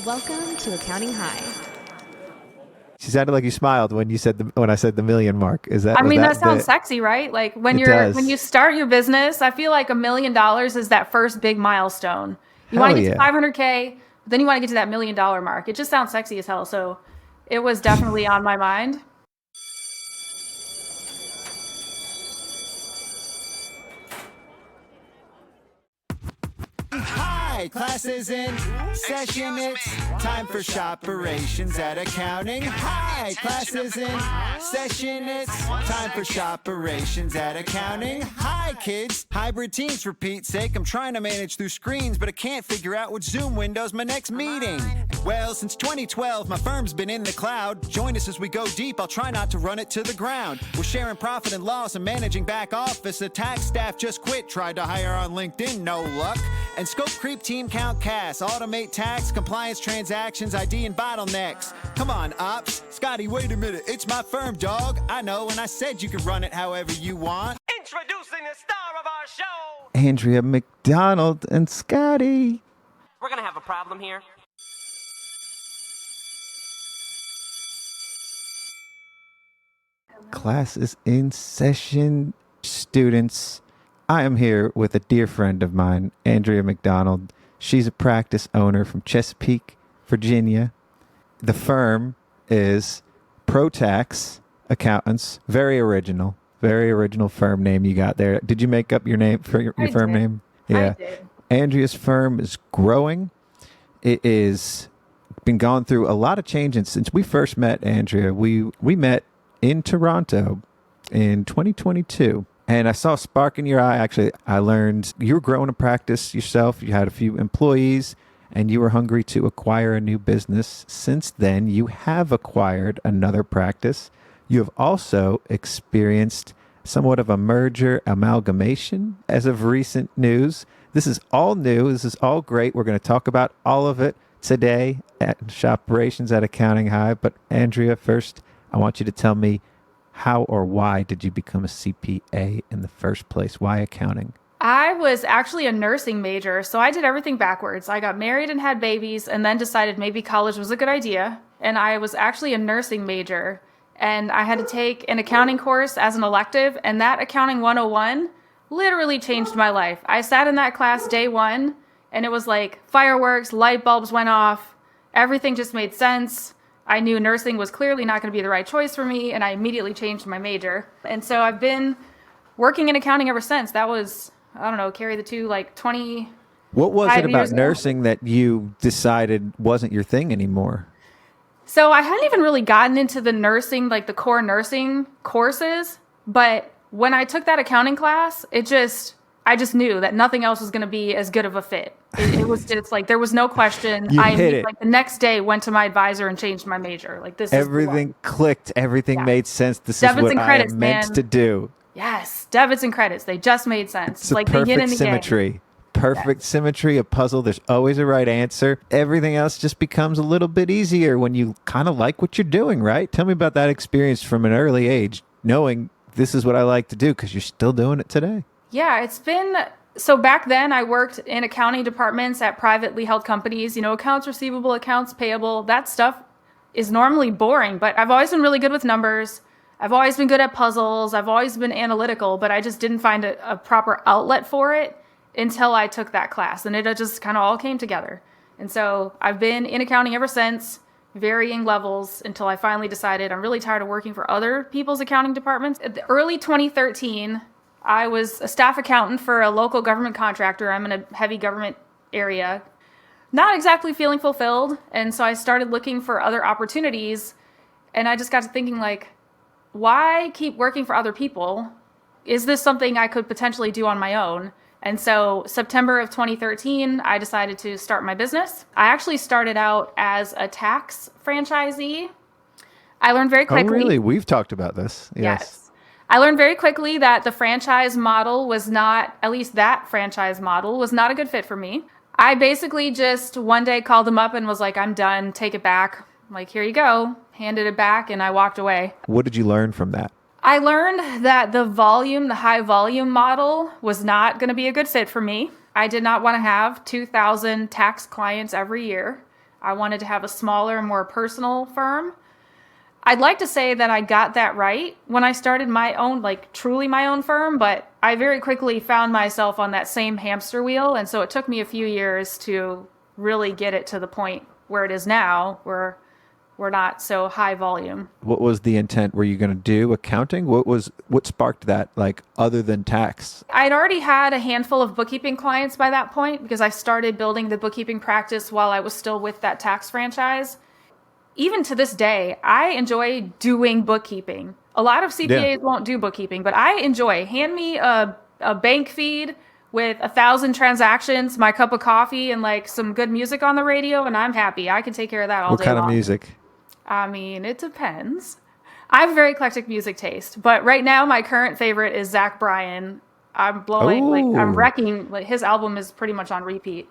Welcome to Accounting High. She sounded like you smiled when I said the million mark. Is that? That sounds sexy, right? Like when you start your business, I feel like $1 million is that first big milestone. You want to get to 500K, but then you want to get to that $1 million mark. It just sounds sexy as hell. So it was definitely on my mind. Hi, class is in session. It's time for shoperations at accounting. Hi, class is in session. It's time for shoperations at accounting. Hi, kids. Hybrid teams, for Pete's sake. I'm trying to manage through screens, but I can't figure out which Zoom window's my next meeting. Well, since 2012, my firm's been in the cloud. Join us as we go deep. I'll try not to run it to the ground. We're sharing profit and loss and managing back office. The tax staff just quit. Tried to hire on LinkedIn, no luck. And scope creep, team count, CAS, automate tax, compliance, transactions, ID, and bottlenecks. Come on, ops. Scotty, wait a minute. It's my firm, dog. I know, and I said you could run it however you want. Introducing the star of our show, Andrea MacDonald and Scotty. We're gonna have a problem here. Class is in session, students. I am here with a dear friend of mine, Andrea MacDonald. She's a practice owner from Chesapeake, Virginia. The firm is ProTax Accountants. Very original firm name you got there. Did you make up your name for your firm name? Yeah. I did. Andrea's firm is growing. It is been going through a lot of changes since we first met, Andrea. We met in Toronto in 2022. And I saw a spark in your eye. Actually, I learned you were growing a practice yourself. You had a few employees and you were hungry to acquire a new business. Since then, you have acquired another practice. You have also experienced somewhat of a merger amalgamation as of recent news. This is all new. This is all great. We're going to talk about all of it today at Shoperations at Accounting High. But Andrea, first, I want you to tell me, how or why did you become a CPA in the first place? Why accounting? I was actually a nursing major, so I did everything backwards. I got married and had babies and then decided maybe college was a good idea. And I was actually a nursing major, and I had to take an accounting course as an elective, and that Accounting 101 literally changed my life. I sat in that class day one, and it was like fireworks, light bulbs went off, everything just made sense. I knew nursing was clearly not going to be the right choice for me, and I immediately changed my major. And so I've been working in accounting ever since. That was, I don't know, carry the two, like 20. What was it about nursing that you decided wasn't your thing anymore? So I hadn't even really gotten into the nursing, like the core nursing courses. But when I took that accounting class, I just knew that nothing else was going to be as good of a fit. It's like there was no question. Like the next day went to my advisor and changed my major. Like everything clicked. Everything made sense. This is what I am meant to do. Yes, debits and credits. They just made sense. It's like the yin and the symmetry. Perfect symmetry, a puzzle. There's always a right answer. Everything else just becomes a little bit easier when you kind of like what you're doing, right? Tell me about that experience from an early age, knowing this is what I like to do, because you're still doing it today. Yeah, so back then I worked in accounting departments at privately held companies, accounts receivable, accounts payable. That stuff is normally boring, but I've always been really good with numbers. I've always been good at puzzles. I've always been analytical, but I just didn't find a proper outlet for it until I took that class, and it just kind of all came together. And so I've been in accounting ever since, varying levels, until I finally decided I'm really tired of working for other people's accounting departments. Early 2013, I was a staff accountant for a local government contractor. I'm in a heavy government area, not exactly feeling fulfilled. And so I started looking for other opportunities, and I just got to thinking, like, why keep working for other people? Is this something I could potentially do on my own? And so September of 2013, I decided to start my business. I actually started out as a tax franchisee. I learned very quickly. Oh, really? We've talked about this. Yes. I learned very quickly that the franchise model was not, at least that franchise model, was not a good fit for me. I basically just one day called them up and was like, I'm done, take it back. I'm like, here you go. Handed it back, and I walked away. What did you learn from that? I learned that the high volume model was not going to be a good fit for me. I did not want to have 2,000 tax clients every year. I wanted to have a smaller, more personal firm. I'd like to say that I got that right when I started my own, like truly my own firm, but I very quickly found myself on that same hamster wheel. And so it took me a few years to really get it to the point where it is now, where we're not so high volume. What was the intent? Were you going to do accounting? What sparked that, like, other than tax? I'd already had a handful of bookkeeping clients by that point because I started building the bookkeeping practice while I was still with that tax franchise. Even to this day, I enjoy doing bookkeeping. A lot of CPAs won't do bookkeeping, but I enjoy. Hand me a bank feed with 1,000 transactions, my cup of coffee, and like some good music on the radio, and I'm happy. I can take care of that all day long. What kind of music? I mean, it depends. I have a very eclectic music taste, but right now my current favorite is Zach Bryan. I'm blowing, I'm wrecking. Like, his album is pretty much on repeat.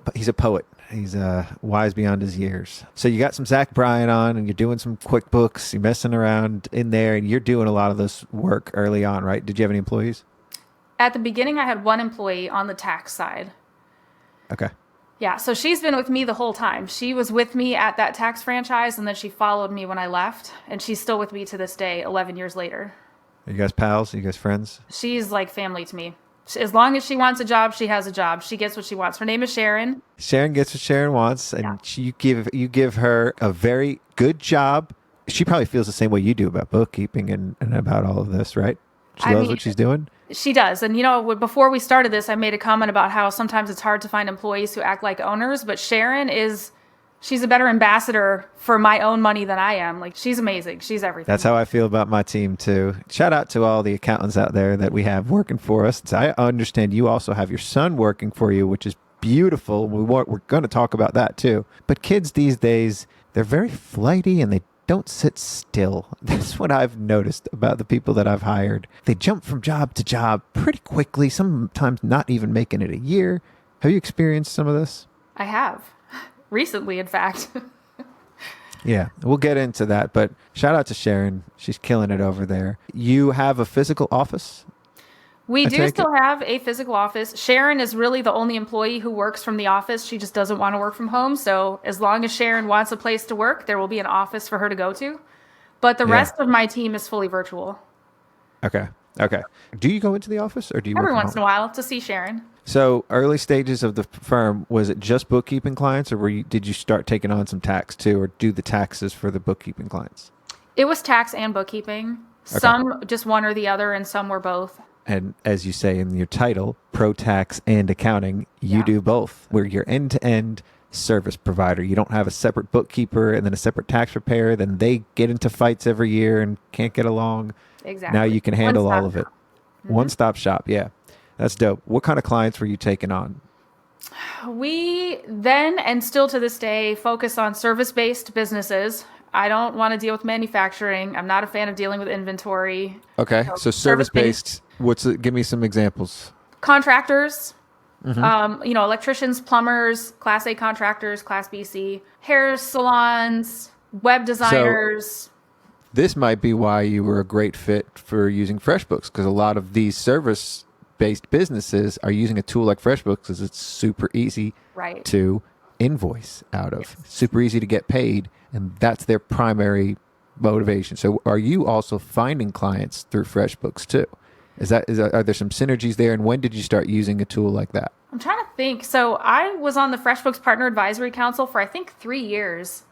But he's a poet. He's wise beyond his years. So you got some Zach Bryan on, and you're doing some QuickBooks. You're messing around in there, and you're doing a lot of this work early on, right? Did you have any employees? At the beginning, I had one employee on the tax side. Okay. Yeah, so she's been with me the whole time. She was with me at that tax franchise, and then she followed me when I left, and she's still with me to this day, 11 years later. Are you guys pals? Are you guys friends? She's like family to me. As long as she wants a job, she has a job. She gets what she wants. Her name is Sharron. Sharron gets what Sharron wants, and you give her a very good job. She probably feels the same way you do about bookkeeping and about all of this, right? She loves what she's doing. She does. And, you know, before we started this, I made a comment about how sometimes it's hard to find employees who act like owners. But Sharron she's a better ambassador for my own money than I am. Like, she's amazing. She's everything. That's how I feel about my team, too. Shout out to all the accountants out there that we have working for us. I understand you also have your son working for you, which is beautiful. We're going to talk about that, too. But kids these days, they're very flighty and they don't sit still. That's what I've noticed about the people that I've hired. They jump from job to job pretty quickly, sometimes not even making it a year. Have you experienced some of this? I have. Recently, in fact. Yeah, we'll get into that. But shout out to Sharron. She's killing it over there. You have a physical office? We do still have a physical office. Sharron is really the only employee who works from the office. She just doesn't want to work from home. So as long as Sharron wants a place to work, there will be an office for her to go to. But the rest of my team is fully virtual. Okay. Do you go into the office or do you Every work once in a while to see Sharron. So early stages of the firm, was it just bookkeeping clients or did you start taking on some tax too, or do the taxes for the bookkeeping clients? It was tax and bookkeeping. Okay. Some just one or the other, and some were both. And as you say in your title, pro tax and accounting, you do both. Where you're end-to-end service provider. You don't have a separate bookkeeper and then a separate tax preparer. Then they get into fights every year and can't get along. Exactly. Now you can handle all of it. Mm-hmm. One-stop shop. Yeah, that's dope. What kind of clients were you taking on? We then, and still to this day, focus on service-based businesses. I don't want to deal with manufacturing. I'm not a fan of dealing with inventory. Okay, so service-based. Give me some examples. Contractors, electricians, plumbers, Class A contractors, Class B, C, hair salons, web designers. So, this might be why you were a great fit for using FreshBooks, because a lot of these service-based businesses are using a tool like FreshBooks because it's super easy to invoice out of, super easy to get paid, and that's their primary motivation. So are you also finding clients through FreshBooks too? Are there some synergies there? And when did you start using a tool like that? I'm trying to think. So I was on the FreshBooks Partner Advisory Council for, I think, 3 years.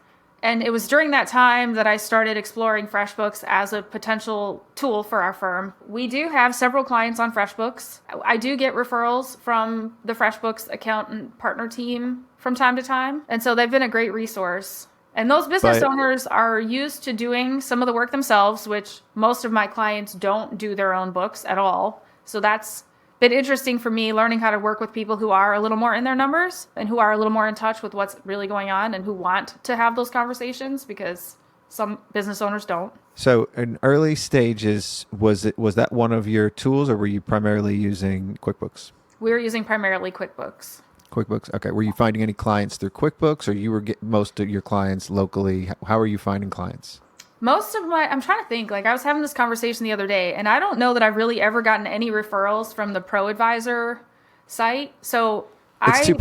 And it was during that time that I started exploring FreshBooks as a potential tool for our firm. We do have several clients on FreshBooks. I do get referrals from the FreshBooks accountant partner team from time to time. And so they've been a great resource. And those business owners are used to doing some of the work themselves, which most of my clients don't do their own books at all. So that's been interesting for me, learning how to work with people who are a little more in their numbers and who are a little more in touch with what's really going on and who want to have those conversations, because some business owners don't. So in early stages, was that one of your tools, or were you primarily using QuickBooks? We were using primarily QuickBooks. QuickBooks. Okay. Were you finding any clients through QuickBooks, or you were getting most of your clients locally? How are you finding clients? I'm trying to think, I was having this conversation the other day, and I don't know that I've really ever gotten any referrals from the Pro Advisor site. So It's too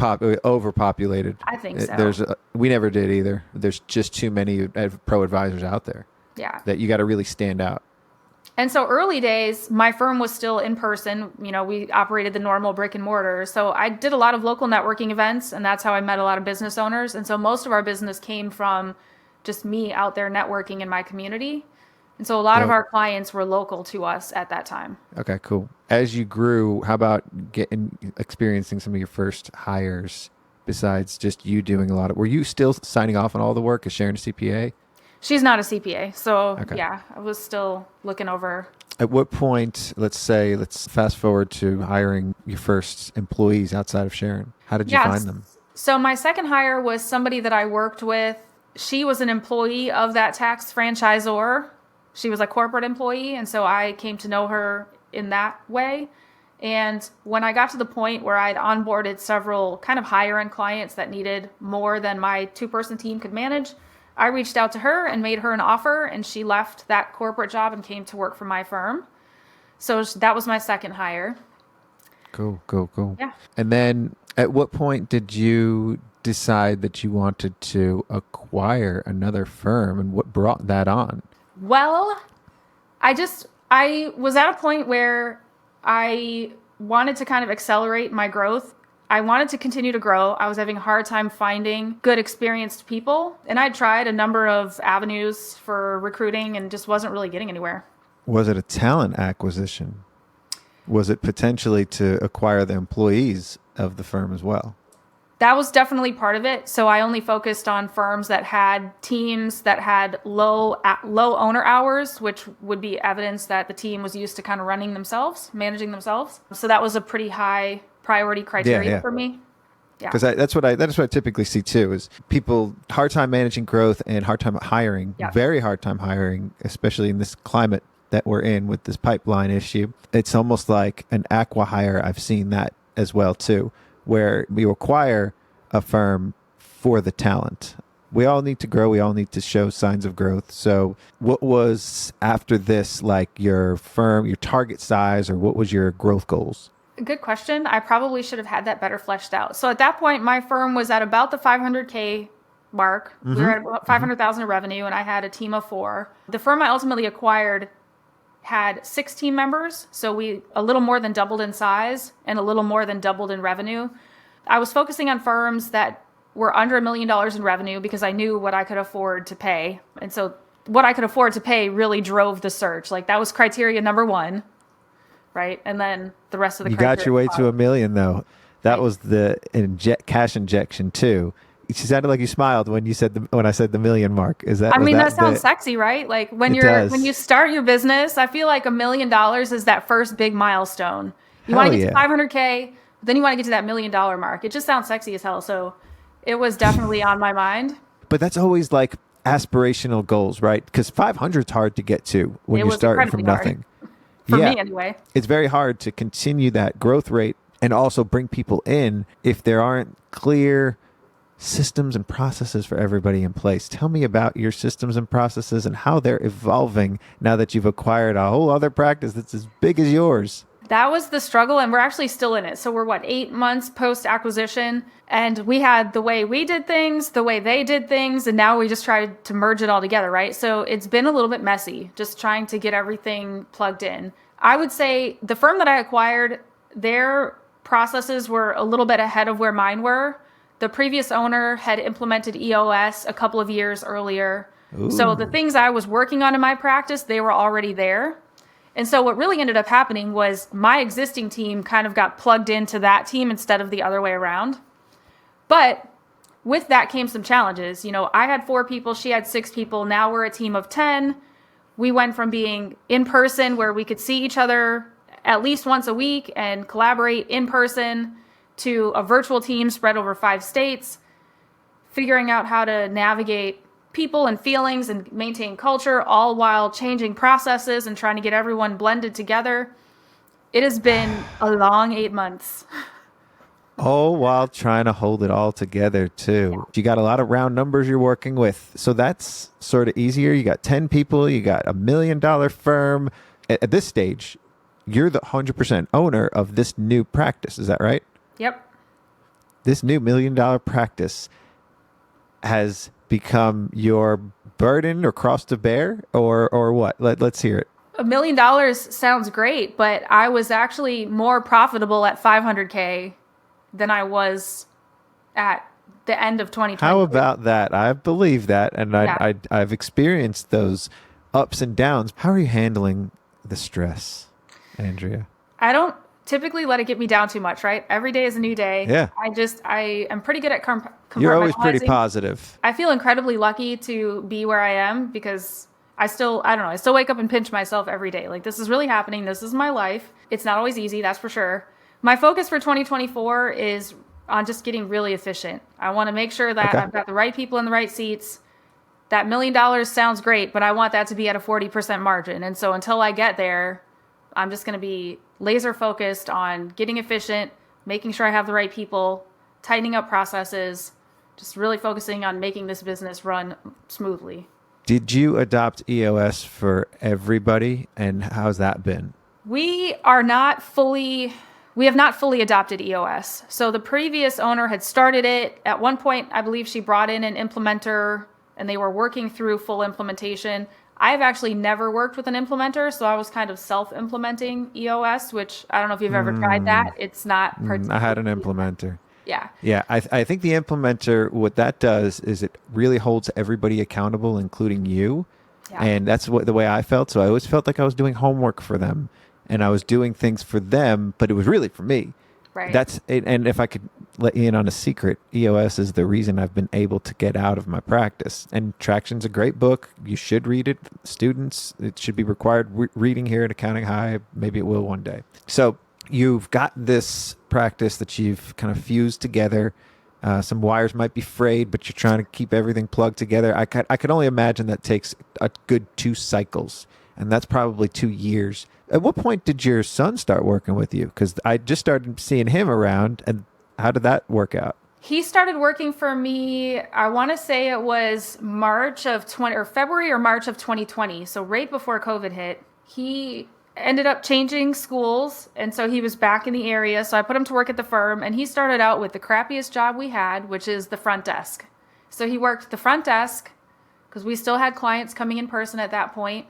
overpopulated. I think so. We never did either. There's just too many pro advisors out there. Yeah. That you got to really stand out. And so early days, my firm was still in person. You know, we operated the normal brick and mortar. So I did a lot of local networking events, and that's how I met a lot of business owners. And so most of our business came from just me out there networking in my community. And so a lot of our clients were local to us at that time. Okay, cool. As you grew, how about experiencing some of your first hires besides just you doing a lot of, were you still signing off on all the work? Is Sharron a CPA? She's not a CPA. So yeah, I was still looking over. At what point, let's fast forward to hiring your first employees outside of Sharron. How did you find them? So my second hire was somebody that I worked with. She was an employee of that tax franchisor. She was a corporate employee. And so I came to know her in that way. And when I got to the point where I'd onboarded several kind of higher end clients that needed more than my 2-person team could manage, I reached out to her and made her an offer, and she left that corporate job and came to work for my firm. So that was my second hire. Cool. Yeah. And then at what point did you decide that you wanted to acquire another firm, and what brought that on? Well, I was at a point where I wanted to kind of accelerate my growth. I wanted to continue to grow. I was having a hard time finding good, experienced people. And I tried a number of avenues for recruiting and just wasn't really getting anywhere. Was it a talent acquisition? Was it potentially to acquire the employees of the firm as well? That was definitely part of it. So I only focused on firms that had teams that had low owner hours, which would be evidence that the team was used to kind of running themselves, managing themselves. So that was a pretty high priority criteria for me. Yeah. Because that's what I typically see too, is people hard time managing growth and hard time hiring, very hard time hiring, especially in this climate that we're in with this pipeline issue. It's almost like an acqui-hire. I've seen that as well too, where we acquire a firm for the talent. We all need to grow. We all need to show signs of growth. So what was after this, like your firm, your target size, or what was your growth goals? Good question. I probably should have had that better fleshed out. So at that point, my firm was at about the 500K mark. We were at about 500,000 in revenue, and I had a team of 4. The firm I ultimately acquired had 6 team members. So we a little more than doubled in size and a little more than doubled in revenue. I was focusing on firms that were under $1 million in revenue because I knew what I could afford to pay. And so what I could afford to pay really drove the search. Like that was criteria number 1. Right. And then the rest of the criteria. You got your way to $1 million, though. That was the cash injection, too. She sounded like you smiled when you said when I said the $1 million mark. Is that? I mean, that sounds sexy, right? Like when you start your business, I feel like $1 million is that first big milestone. You want to get to 500K, but then you want to get to that $1 million mark. It just sounds sexy as hell. So it was definitely on my mind. But that's always like aspirational goals, right? Because 500 is hard to get to when you're starting from nothing. Hard. For me, anyway. It's very hard to continue that growth rate and also bring people in if there aren't clear systems and processes for everybody in place. Tell me about your systems and processes and how they're evolving now that you've acquired a whole other practice that's as big as yours. That was the struggle, and we're actually still in it. So we're, 8 months post-acquisition, and we had the way we did things, the way they did things, and now we just tried to merge it all together, right? So it's been a little bit messy, just trying to get everything plugged in. I would say the firm that I acquired, their processes were a little bit ahead of where mine were. The previous owner had implemented EOS a couple of years earlier. Ooh. So the things I was working on in my practice, they were already there. And so what really ended up happening was my existing team kind of got plugged into that team instead of the other way around. But with that came some challenges. You know, I had 4 people, she had 6 people. Now we're a team of 10. We went from being in person where we could see each other at least once a week and collaborate in person to a virtual team spread over 5 states, figuring out how to navigate people and feelings and maintain culture, all while changing processes and trying to get everyone blended together. It has been a long 8 months. Oh, while trying to hold it all together too. Yeah. You got a lot of round numbers you're working with. So that's sort of easier. You got 10 people, you got $1 million firm. At this stage, you're the 100% owner of this new practice. Is that right? Yep. this new $1 million practice has become your burden or cross to bear, or what? Let's hear it. $1 million sounds great, but I was actually more profitable at 500K than I was at the end of 2020. How about that? I believe that, and Yeah. I've experienced those ups and downs. How are you handling the stress, Andrea? I don't typically let it get me down too much, right? Every day is a new day. Yeah. I am pretty good at compartmentalizing. You're always pretty positive. I feel incredibly lucky to be where I am because I still wake up and pinch myself every day. Like, this is really happening. This is my life. It's not always easy, that's for sure. My focus for 2024 is on just getting really efficient. I want to make sure that I've got the right people in the right seats. That $1 million sounds great, but I want that to be at a 40% margin. And so until I get there, I'm just going to be laser focused on getting efficient, making sure I have the right people, tightening up processes, just really focusing on making this business run smoothly. Did you adopt EOS for everybody, and how's that been? We have not fully adopted EOS. So the previous owner had started it. At one point, I believe she brought in an implementer and they were working through full implementation. I've actually never worked with an implementer, so I was kind of self-implementing EOS, which I don't know if you've ever tried that. It's not I had an implementer. Yeah. Yeah, I think the implementer, what that does is it really holds everybody accountable, including you. Yeah. And that's the way I felt. So I always felt like I was doing homework for them and I was doing things for them, but it was really for me. Right. That's it. And if I could let you in on a secret, EOS is the reason I've been able to get out of my practice. And Traction's a great book. You should read it. Students, it should be required reading here at Accounting High. Maybe it will one day. So you've got this practice that you've kind of fused together. Some wires might be frayed, but you're trying to keep everything plugged together. I could only imagine that takes a good 2 cycles, and that's probably 2 years. At what point did your son start working with you? Because I just started seeing him around, and how did that work out? He started working for me, I want to say it was February or March of 2020. So right before COVID hit. He ended up changing schools, and so he was back in the area. So I put him to work at the firm, and he started out with the crappiest job we had, which is the front desk. So he worked the front desk because we still had clients coming in person at that point.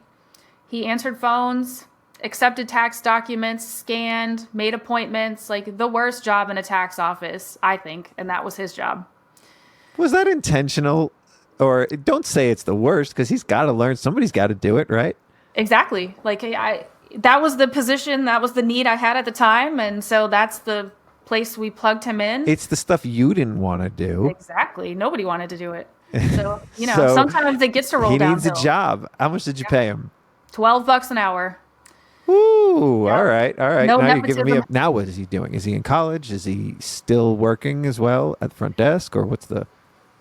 He answered phones, accepted tax documents, scanned, made appointments, like the worst job in a tax office, I think, and that was his job. Was that intentional? Or don't say it's the worst, because he's got to learn. Somebody's got to do it, right? Exactly. Like that was the position, that was the need I had at the time, and so that's the place we plugged him in. It's the stuff you didn't want to do. Exactly. Nobody wanted to do it. So, so sometimes it gets to roll downhill. He needs a job. How much did you pay him? $12 an hour. Ooh, Yep. all right. No now you're giving me nepotism. now what is he doing? Is he in college? Is he still working as well at the front desk, or what's the...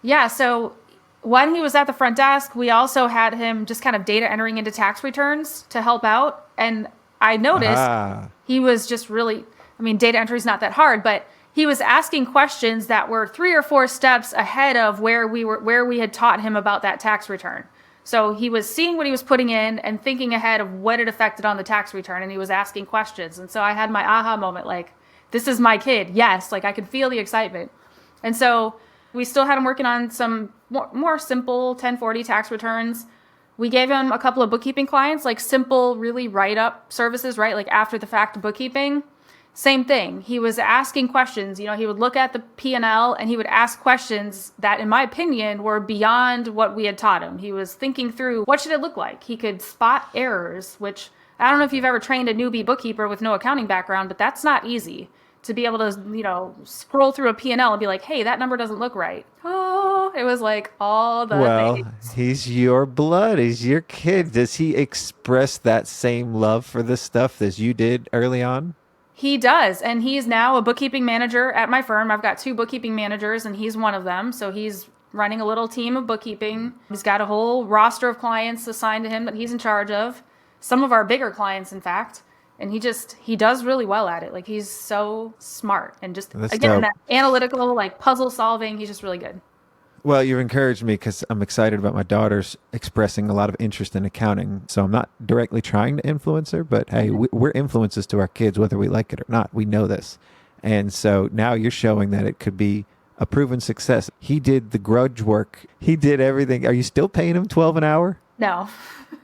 Yeah, so when he was at the front desk, we also had him just kind of data entering into tax returns to help out. And I noticed he was just really, data entry is not that hard, but he was asking questions that were 3 or 4 steps ahead of where we had taught him about that tax return. So he was seeing what he was putting in and thinking ahead of what it affected on the tax return, and he was asking questions. And so I had my aha moment, like, this is my kid. Yes, like I could feel the excitement. And so we still had him working on some more simple 1040 tax returns. We gave him a couple of bookkeeping clients, like simple, really write-up services, right? Like after-the-fact bookkeeping. Same thing. He was asking questions. He would look at the P&L and he would ask questions that, in my opinion, were beyond what we had taught him. He was thinking through, what should it look like? He could spot errors, which I don't know if you've ever trained a newbie bookkeeper with no accounting background, but that's not easy to be able to, scroll through a P&L and be like, hey, that number doesn't look right. Oh, it was like all the things. He's your blood. He's your kid. Does he express that same love for this stuff as you did early on? He does, and he's now a bookkeeping manager at my firm. I've got 2 bookkeeping managers, and he's one of them. So he's running a little team of bookkeeping. He's got a whole roster of clients assigned to him that he's in charge of. Some of our bigger clients, in fact. And he does really well at it. Like, he's so smart and just, again, that analytical, like puzzle solving. He's just really good. Well, you've encouraged me because I'm excited about my daughter's expressing a lot of interest in accounting. So I'm not directly trying to influence her, but hey, we're influences to our kids, whether we like it or not. We know this. And so now you're showing that it could be a proven success. He did the grudge work. He did everything. Are you still paying him 12 an hour? No.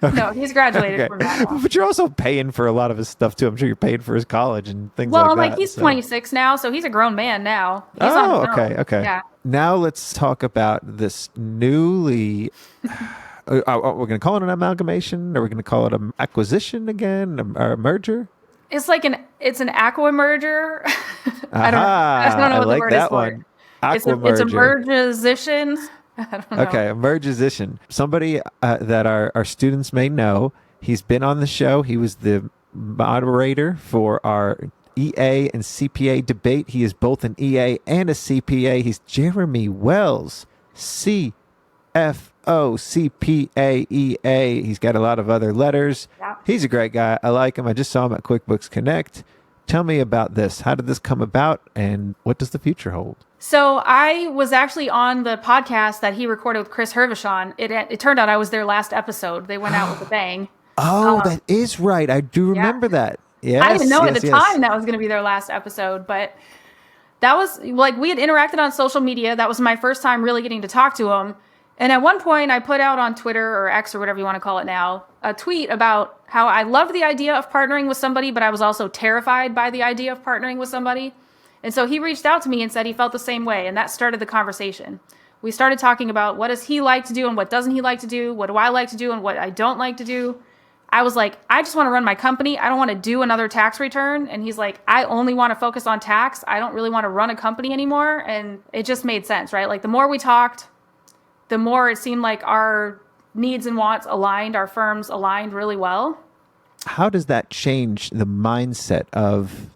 No, he's graduated from that now. But you're also paying for a lot of his stuff too. I'm sure you're paying for his college and things Well, like that. he's 26 now, so he's a grown man now. He's Oh, on his own. okay. Yeah. Now let's talk about this newly. We're going to call it an amalgamation. Are we going to call it an acquisition again, or a merger? It's like it's an aqua merger. I don't know I what like the word that is for one. it. Aqua It's a merger. mergizition. I don't know. Okay, a mergizition. Somebody that our students may know. He's been on the show. He was the moderator for our EA and CPA debate. He is both an EA and a CPA. He's Jeremy Wells, CFO, CPA, EA. He's got a lot of other letters. Yeah. He's a great guy. I like him. I just saw him at QuickBooks Connect. Tell me about this. How did this come about, and what does the future hold? So I was actually on the podcast that he recorded with Chris Hervishon. It turned out I was their last episode. They went out with a bang. Oh, that is right. I do remember that. Yes, I didn't know at the yes. time that was going to be their last episode, but that was like we had interacted on social media. That was my first time really getting to talk to him. And at one point, I put out on Twitter or X or whatever you want to call it now, a tweet about how I loved the idea of partnering with somebody, but I was also terrified by the idea of partnering with somebody. And so he reached out to me and said he felt the same way. And that started the conversation. We started talking about what does he like to do and what doesn't he like to do? What do I like to do and what I don't like to do? I was like, I just want to run my company. I don't want to do another tax return. And he's like, I only want to focus on tax. I don't really want to run a company anymore. And it just made sense, right? Like the more we talked, the more it seemed like our needs and wants aligned, our firms aligned really well. How does that change the mindset of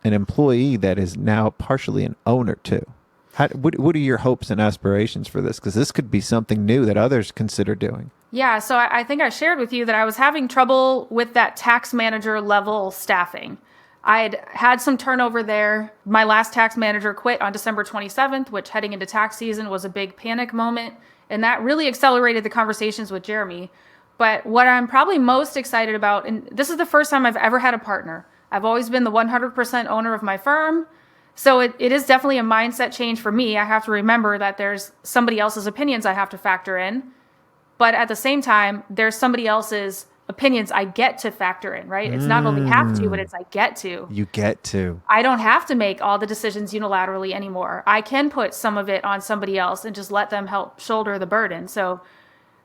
an employee that is now partially an owner too? What are your hopes and aspirations for this? Because this could be something new that others consider doing. Yeah, so I think I shared with you that I was having trouble with that tax manager level staffing. I had some turnover there. My last tax manager quit on December 27th, which heading into tax season was a big panic moment. And that really accelerated the conversations with Jeremy. But what I'm probably most excited about, and this is the first time I've ever had a partner. I've always been the 100% owner of my firm. So it is definitely a mindset change for me. I have to remember that there's somebody else's opinions I have to factor in. But at the same time, there's somebody else's opinions I get to factor in, right? It's not only have to, but it's I get to. You get to. I don't have to make all the decisions unilaterally anymore. I can put some of it on somebody else and just let them help shoulder the burden. So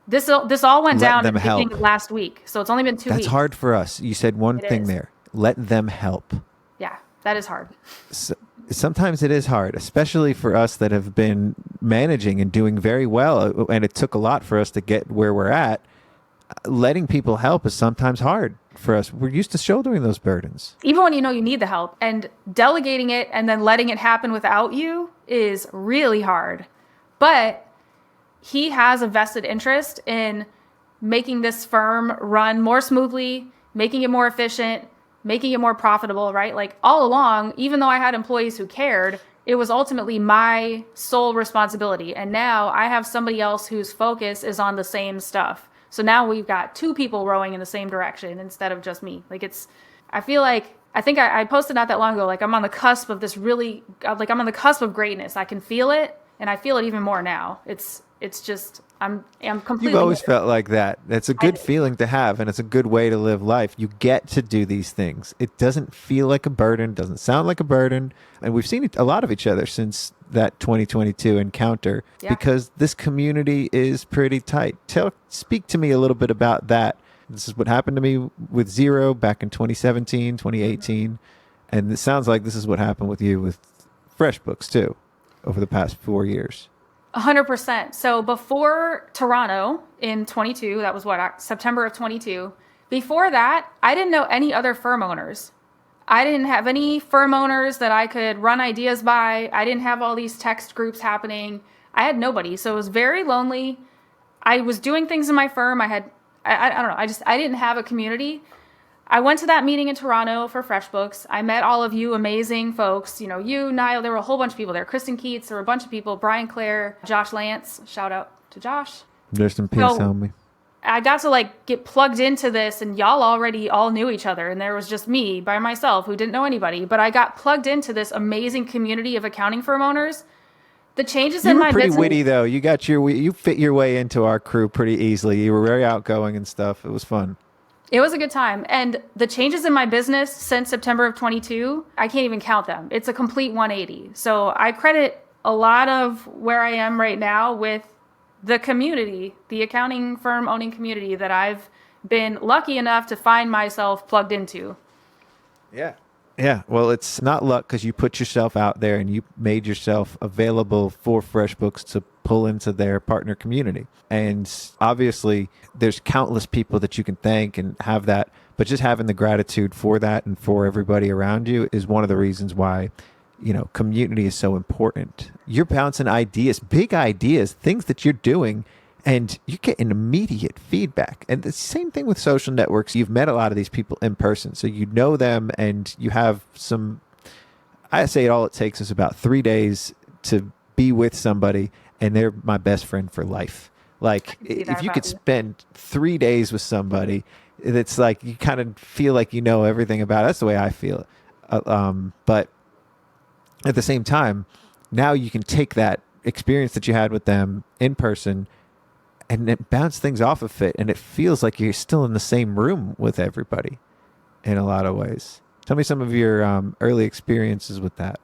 this all went down at the beginning of last week. So it's only been 2 weeks. That's hard for us. You said one thing there. Let them help. Yeah, that is hard. So, sometimes it is hard, especially for us that have been managing and doing very well. And it took a lot for us to get where we're at. Letting people help is sometimes hard for us. We're used to shouldering those burdens. Even when you know you need the help, and delegating it and then letting it happen without you is really hard. But he has a vested interest in making this firm run more smoothly, making it more efficient, making it more profitable, right? Like all along, even though I had employees who cared, it was ultimately my sole responsibility. And now I have somebody else whose focus is on the same stuff. So now we've got two people rowing in the same direction instead of just me. Like I think I posted not that long ago, like I'm on the cusp of this really, like I'm on the cusp of greatness. I can feel it, and I feel it even more now. It's just, I'm completely. You've always felt like that. That's a good feeling to have, and it's a good way to live life. You get to do these things. It doesn't feel like a burden, doesn't sound like a burden. And we've seen a lot of each other since that 2022 encounter because this community is pretty tight. Speak to me a little bit about that. This is what happened to me with Zero back in 2017, 2018. And it sounds like this is what happened with you with FreshBooks too over the past 4 years. 100%. So before Toronto in 22, that was September of 22. Before that, I didn't know any other firm owners. I didn't have any firm owners that I could run ideas by. I didn't have all these text groups happening. I had nobody. So it was very lonely. I was doing things in my firm. I don't know. I didn't have a community. I went to that meeting in Toronto for FreshBooks. I met all of you amazing folks. You know, you, Niall, there were a whole bunch of people there. Kristen Keats, there were a bunch of people. Brian Clare, Josh Lance. Shout out to Josh. Rest in peace, homie. I got to like get plugged into this, and y'all already all knew each other, and there was just me by myself who didn't know anybody. But I got plugged into this amazing community of accounting firm owners. The changes in my pretty business. witty though. You fit your way into our crew pretty easily. You were very outgoing and stuff. It was fun. It was a good time. And the changes in my business since September of 22, I can't even count them. It's a complete 180. So I credit a lot of where I am right now with the community, the accounting firm owning community that I've been lucky enough to find myself plugged into. Yeah. Yeah. Well, it's not luck because you put yourself out there and you made yourself available for FreshBooks to pull into their partner community. And obviously there's countless people that you can thank and have that, but just having the gratitude for that and for everybody around you is one of the reasons why, community is so important. You're bouncing ideas, big ideas, things that you're doing, and you get an immediate feedback. And the same thing with social networks. You've met a lot of these people in person, so you know them, and you have some, I say all it takes is about 3 days to be with somebody, and they're my best friend for life. Like, if you could spend 3 days with somebody, it's like you kind of feel like you know everything about it. That's the way I feel. But at the same time, now you can take that experience that you had with them in person and it bounce things off of it, and it feels like you're still in the same room with everybody in a lot of ways. Tell me some of your early experiences with that.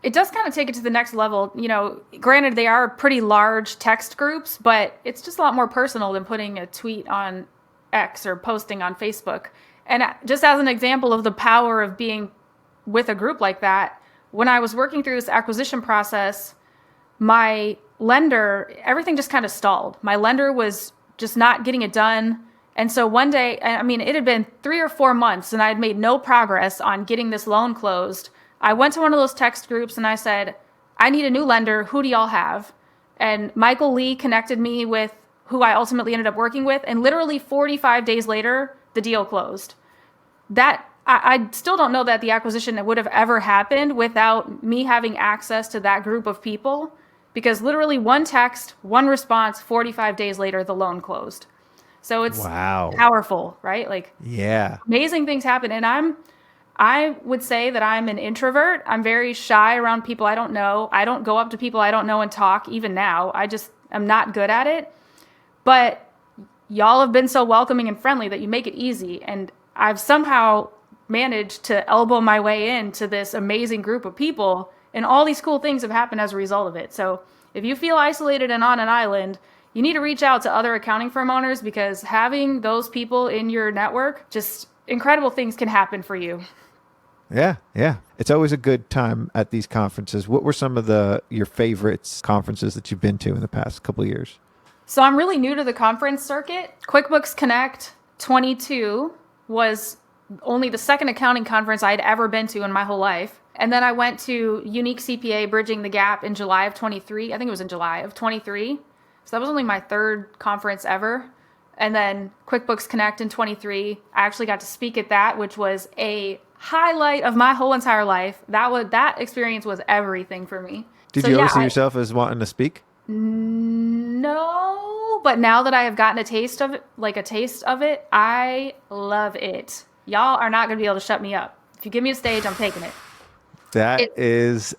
It does kind of take it to the next level. Granted, they are pretty large text groups, but it's just a lot more personal than putting a tweet on X or posting on Facebook. And just as an example of the power of being with a group like that, when I was working through this acquisition process, my lender, everything just kind of stalled. My lender was just not getting it done. And so one day, it had been 3 or 4 months and I had made no progress on getting this loan closed. I went to one of those text groups and I said, I need a new lender. Who do y'all have? And Michael Lee connected me with who I ultimately ended up working with. And literally 45 days later, the deal closed. I still don't know that the acquisition would have ever happened without me having access to that group of people. Because literally one text, one response, 45 days later, the loan closed. So it's powerful, right? Like, yeah, amazing things happen. And I would say that I'm an introvert. I'm very shy around people I don't know. I don't go up to people I don't know and talk, even now. I'm not good at it. But y'all have been so welcoming and friendly that you make it easy. And I've somehow managed to elbow my way into this amazing group of people. And all these cool things have happened as a result of it. So if you feel isolated and on an island, you need to reach out to other accounting firm owners, because having those people in your network, just incredible things can happen for you. Yeah, yeah. It's always a good time at these conferences. What were some of your favorites conferences that you've been to in the past couple of years? So I'm really new to the conference circuit. QuickBooks Connect 22 was only the second accounting conference I'd ever been to in my whole life. And then I went to Unique CPA Bridging the Gap in July of 23. I think it was in July of 23. So that was only my third conference ever. And then QuickBooks Connect in 23. I actually got to speak at that, which was a highlight of my whole entire life. That experience was everything for me. Did you always see yourself as wanting to speak? No, but now that I have gotten a taste of it, I love it. Y'all are not going to be able to shut me up. If you give me a stage, I'm taking it. That is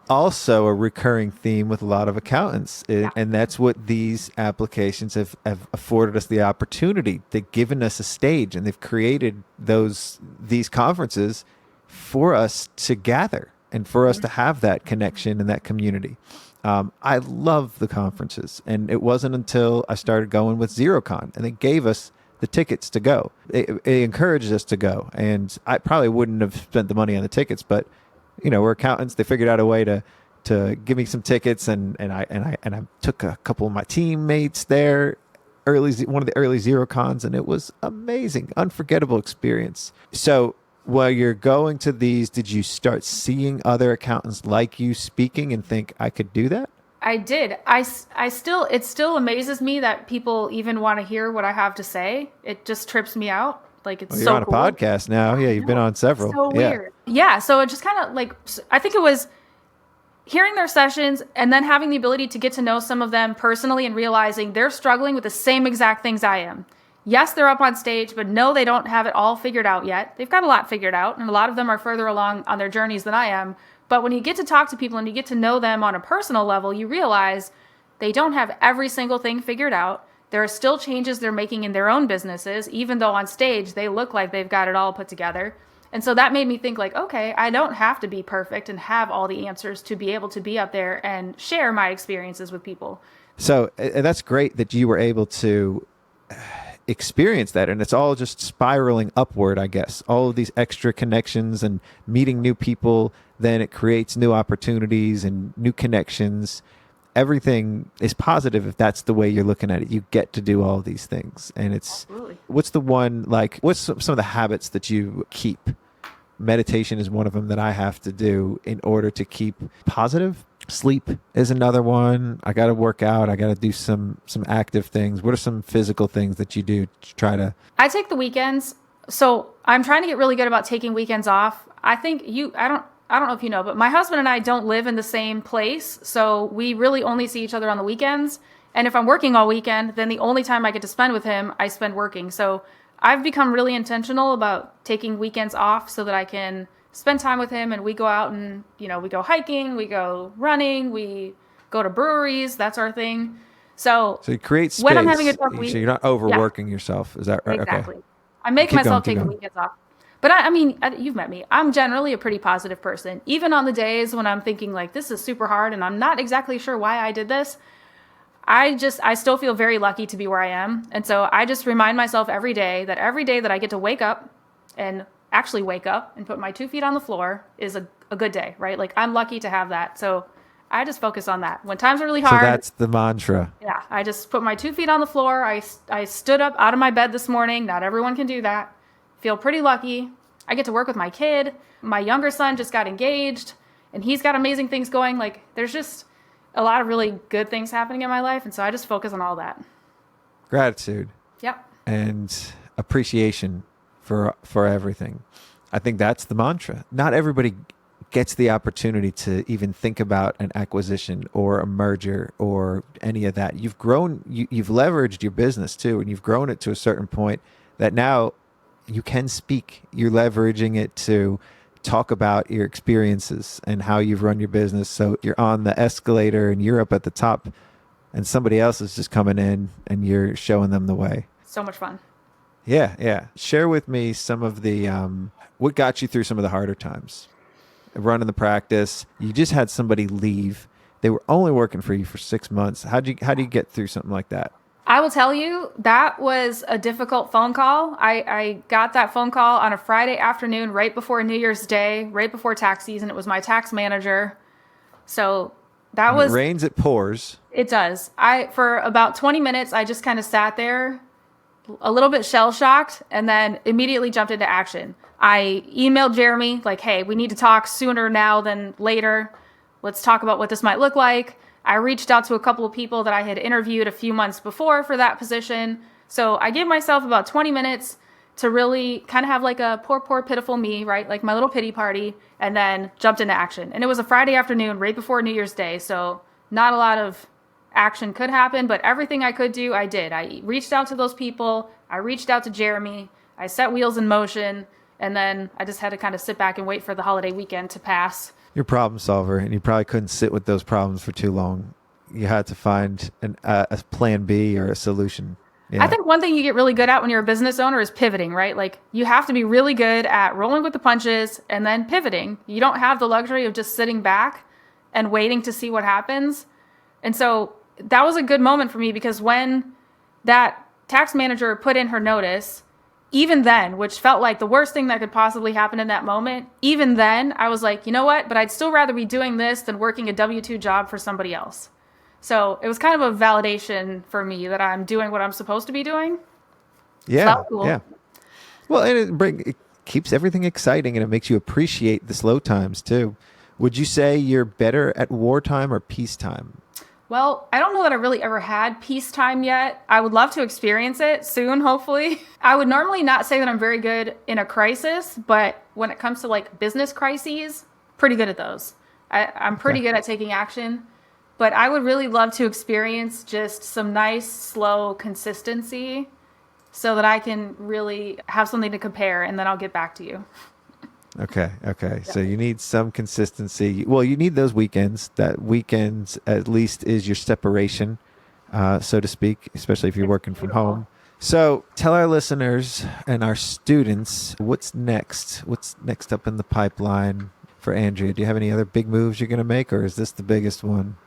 also a recurring theme with a lot of accountants. And that's what these applications have afforded us the opportunity. They've given us a stage, and they've created these conferences for us to gather and for us to have that connection and that community. I love the conferences, and it wasn't until I started going with ZeroCon, and they gave us the tickets to go. It encouraged us to go, and I probably wouldn't have spent the money on the tickets, but we're accountants. They figured out a way to give me some tickets, and I took a couple of my teammates there, one of the early ZeroCons, and it was amazing, unforgettable experience. So while you're going to these, did you start seeing other accountants like you speaking and think, I could do that? I did. It still amazes me that people even want to hear what I have to say. It just trips me out. Like, it's you're on cool. A podcast now. Yeah, you've been on several. So weird. Yeah. So it just kind of I think it was hearing their sessions and then having the ability to get to know some of them personally and realizing they're struggling with the same exact things I am. Yes, they're up on stage, but no, they don't have it all figured out yet. They've got a lot figured out, and a lot of them are further along on their journeys than I am. But when you get to talk to people and you get to know them on a personal level, you realize they don't have every single thing figured out. There are still changes they're making in their own businesses, even though on stage they look like they've got it all put together. And so that made me think like, okay, I don't have to be perfect and have all the answers to be able to be up there and share my experiences with people. So that's great that you were able to experience that. And it's all just spiraling upward, I guess. All of these extra connections and meeting new people, then it creates new opportunities and new connections. Everything is positive if that's the way you're looking at it. You get to do all these things. And it's, Absolutely. What's the one, like, what's some of the habits that you keep? Meditation is one of them that I have to do in order to keep positive. Sleep is another one. I got to work out. I got to do some active things. What are some physical things that you do to try to? I take the weekends. So I'm trying to get really good about taking weekends off. I think I don't know if you know, but my husband and I don't live in the same place. So we really only see each other on the weekends. And if I'm working all weekend, then the only time I get to spend with him, I spend working. So I've become really intentional about taking weekends off so that I can spend time with him, and we go out and, we go hiking, we go running, we go to breweries. That's our thing. So you create space. When I'm having a tough week, so you're not overworking yourself. Is that right? Exactly. Okay. I make myself take the going. weekends off. But I mean, you've met me. I'm generally a pretty positive person. Even on the days when I'm thinking like, this is super hard and I'm not exactly sure why I did this, I still feel very lucky to be where I am. And so I just remind myself every day that I get to wake up and actually wake up and put my 2 feet on the floor is a good day, right? Like, I'm lucky to have that. So I just focus on that. When times are really hard. So that's the mantra. Yeah. I just put my 2 feet on the floor. I stood up out of my bed this morning. Not everyone can do that. Feel pretty lucky. I get to work with my kid. My younger son just got engaged and he's got amazing things going. Like, there's just a lot of really good things happening in my life. And so I just focus on all that. Gratitude. Yep. And appreciation for everything. I think that's the mantra. Not everybody gets the opportunity to even think about an acquisition or a merger or any of that. You've grown, you've leveraged your business too, and you've grown it to a certain point that now you can speak. You're leveraging it to talk about your experiences and how you've run your business. So you're on the escalator and you're up at the top and somebody else is just coming in and you're showing them the way. So much fun. Yeah. Share with me some of the, what got you through some of the harder times? Running the practice, you just had somebody leave. They were only working for you for 6 months. How do you get through something like that? I will tell you, that was a difficult phone call. I got that phone call on a Friday afternoon, right before New Year's Day, right before tax season. It was my tax manager. So that was... It rains, it pours. It does. For about 20 minutes, I just kind of sat there, a little bit shell-shocked, and then immediately jumped into action. I emailed Jeremy, like, hey, we need to talk sooner now than later. Let's talk about what this might look like. I reached out to a couple of people that I had interviewed a few months before for that position. So I gave myself about 20 minutes to really kind of have like a poor, pitiful me, right? Like my little pity party, and then jumped into action. And it was a Friday afternoon right before New Year's Day. So not a lot of action could happen, but everything I could do, I did. I reached out to those people. I reached out to Jeremy. I set wheels in motion. And then I just had to kind of sit back and wait for the holiday weekend to pass. You're a problem solver, and you probably couldn't sit with those problems for too long. You had to find a plan B or a solution. Yeah. I think one thing you get really good at when you're a business owner is pivoting, right? Like, you have to be really good at rolling with the punches and then pivoting. You don't have the luxury of just sitting back and waiting to see what happens. And so that was a good moment for me, because when that tax manager put in her notice, even then, which felt like the worst thing that could possibly happen in that moment, even then, I was like, you know what? But I'd still rather be doing this than working a W-2 job for somebody else. So it was kind of a validation for me that I'm doing what I'm supposed to be doing. Yeah, so cool. Yeah. Well, and it keeps everything exciting, and it makes you appreciate the slow times too. Would you say you're better at wartime or peacetime? Well, I don't know that I really ever had peacetime yet. I would love to experience it soon, hopefully. I would normally not say that I'm very good in a crisis, but when it comes to like business crises, pretty good at those. I'm pretty good at taking action, but I would really love to experience just some nice, slow consistency so that I can really have something to compare, and then I'll get back to you. Okay. So you need some consistency. Well, you need those weekends. That weekends at least is your separation, so to speak, especially if you're working from home. So tell our listeners and our students what's next. What's next up in the pipeline for Andrea? Do you have any other big moves you're going to make, or is this the biggest one?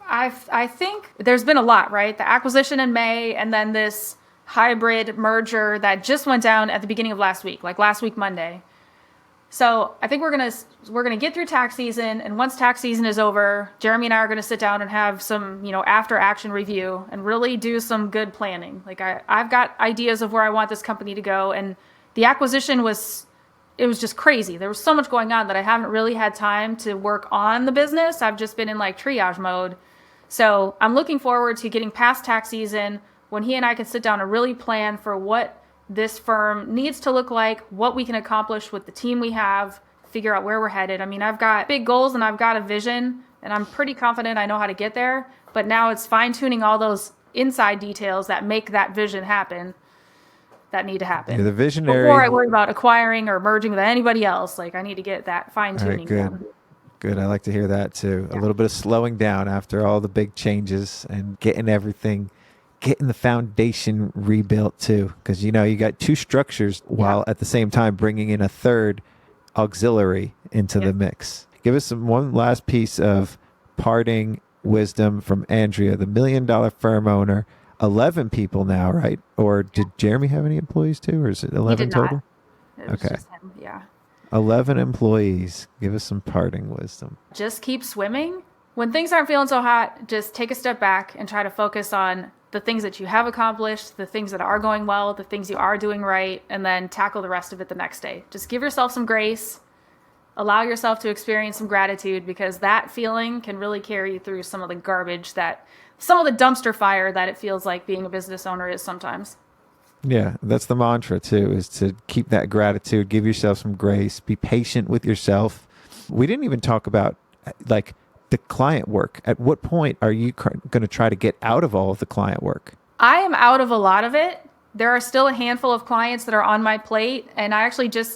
I think there's been a lot, right? The acquisition in May, and then this hybrid merger that just went down at the beginning of last week, like last week Monday. So I think we're gonna get through tax season, and once tax season is over, Jeremy and I are gonna sit down and have some, after action review and really do some good planning. Like I've got ideas of where I want this company to go, and the acquisition was just crazy. There was so much going on that I haven't really had time to work on the business. I've just been in like triage mode. So I'm looking forward to getting past tax season when he and I can sit down and really plan for what this firm needs to look like, what we can accomplish with the team we have, figure out where we're headed. I mean, I've got big goals and I've got a vision, and I'm pretty confident I know how to get there. But now it's fine-tuning all those inside details that make that vision happen, that need to happen. You're the visionary. Before I worry about acquiring or merging with anybody else, like I need to get that fine-tuning done. Good. I like to hear that too. Yeah. A little bit of slowing down after all the big changes and getting the foundation rebuilt too. Because, you got two structures while at the same time bringing in a third auxiliary into the mix. Give us one last piece of parting wisdom from Andrea, the $1 million firm owner. 11 people now, right? Or did Jeremy have any employees too? Or is it 11 total? It was just him. Yeah. 11 employees. Give us some parting wisdom. Just keep swimming. When things aren't feeling so hot, just take a step back and try to focus on the things that you have accomplished, the things that are going well, the things you are doing right, and then tackle the rest of it the next day. Just give yourself some grace. Allow yourself to experience some gratitude, because that feeling can really carry you through some of the garbage some of the dumpster fire that it feels like being a business owner is sometimes. Yeah, that's the mantra too, is to keep that gratitude, give yourself some grace, be patient with yourself. We didn't even talk about like the client work. At what point are you going to try to get out of all of the client work? I am out of a lot of it. There are still a handful of clients that are on my plate, and I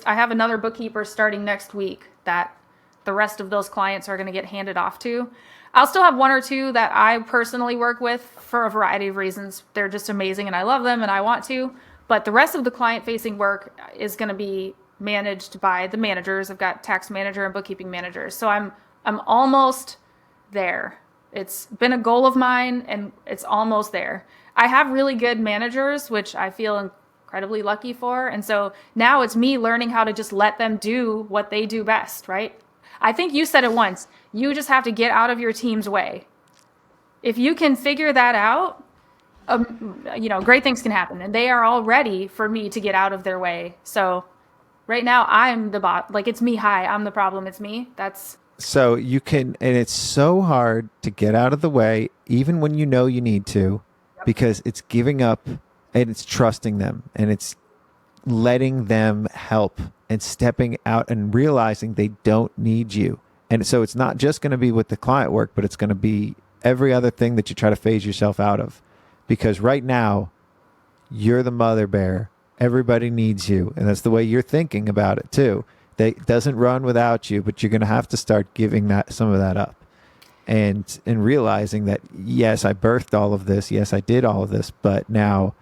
have another bookkeeper starting next week that the rest of those clients are going to get handed off to. I'll still have one or two that I personally work with for a variety of reasons. They're just amazing and I love them and I want to. But the rest of the client-facing work is going to be managed by the managers. I've got tax manager and bookkeeping managers. So I'm almost there. It's been a goal of mine and it's almost there. I have really good managers, which I feel incredibly lucky for. And so now it's me learning how to just let them do what they do best, right? I think you said it once. You just have to get out of your team's way. If you can figure that out, great things can happen. And they are all ready for me to get out of their way. So right now I'm the bot. Like it's me. Hi, I'm the problem. It's me. So you can, and it's so hard to get out of the way, even when you know you need to, because it's giving up and it's trusting them and it's letting them help and stepping out and realizing they don't need you. And so it's not just going to be with the client work, but it's going to be every other thing that you try to phase yourself out of. Because right now, you're the mother bear. Everybody needs you. And that's the way you're thinking about it too. It doesn't run without you, but you're going to have to start giving some of that up. And realizing that, yes, I birthed all of this. Yes, I did all of this. But now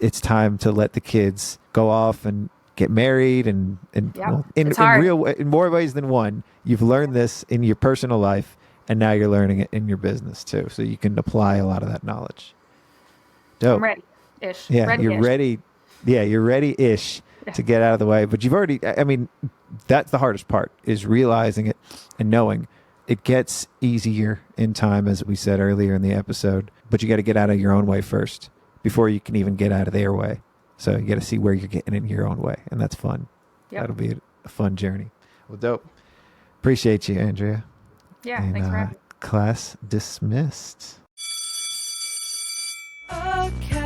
it's time to let the kids go off and get married in more ways than one. You've learned this in your personal life, and now you're learning it in your business too. So you can apply a lot of that knowledge. Dope. I'm ready-ish. Yeah, you're ready. Yeah, you're ready-ish to get out of the way. But you've already, that's the hardest part, is realizing it and knowing. It gets easier in time, as we said earlier in the episode, but you got to get out of your own way first before you can even get out of their way. So you got to see where you're getting in your own way, and that's fun. Yep. That'll be a fun journey. Well, dope. Appreciate you, Andrea. Yeah, and, thanks for having me. Class dismissed. Okay.